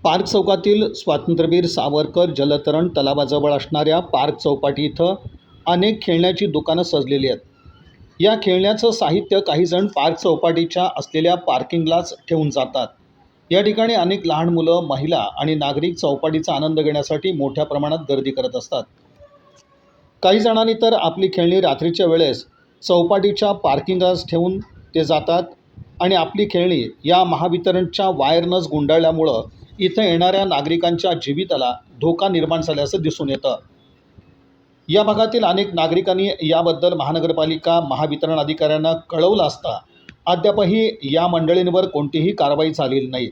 Park चौकातील स्वातंत्र्यवीर सावरकर जलतरण तलावाजवळ असणाऱ्या पार्क चौपाटी इथं अनेक खेळण्याची दुकानं सजलेली आहेत. या खेळण्याचं साहित्य काहीजण पार्क चौपाटीच्या असलेल्या पार्किंगलाच ठेवून जातात. या ठिकाणी अनेक लहान मुलं, महिला आणि नागरिक चौपाटीचा आनंद घेण्यासाठी मोठ्या प्रमाणात गर्दी करत असतात. काही जणांनी तर आपली खेळणी रात्रीच्या वेळेस चौपाटीच्या पार्किंगलाच ठेवून ते जातात आणि आपली खेळणी या महावितरणच्या वायरनंच गुंडाळल्यामुळं इथं येणाऱ्या नागरिकांच्या जीविताला धोका निर्माण झाल्याचं दिसून येतं. या भागातील अनेक नागरिकांनी याबद्दल महानगरपालिका महावितरण अधिकाऱ्यांना कळवलं असता अद्यापही या मंडळींवर कोणतीही कारवाई झालेली नाही.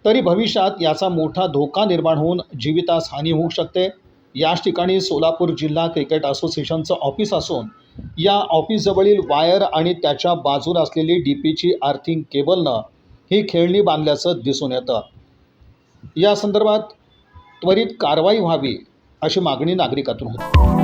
तरी भविष्यात याचा मोठा धोका निर्माण होऊन जीवितास हानी होऊ शकते. याच ठिकाणी सोलापूर जिल्हा क्रिकेट असोसिएशनचं ऑफिस असून या ऑफिसजवळील वायर आणि त्याच्या बाजूला असलेली DPची आर्थिंग केबलनं ही खेळणी बांधल्याचं दिसून येतं. या संदर्भात त्वरित कारवाई व्हावी अशी मागणी नागरिकातून होती.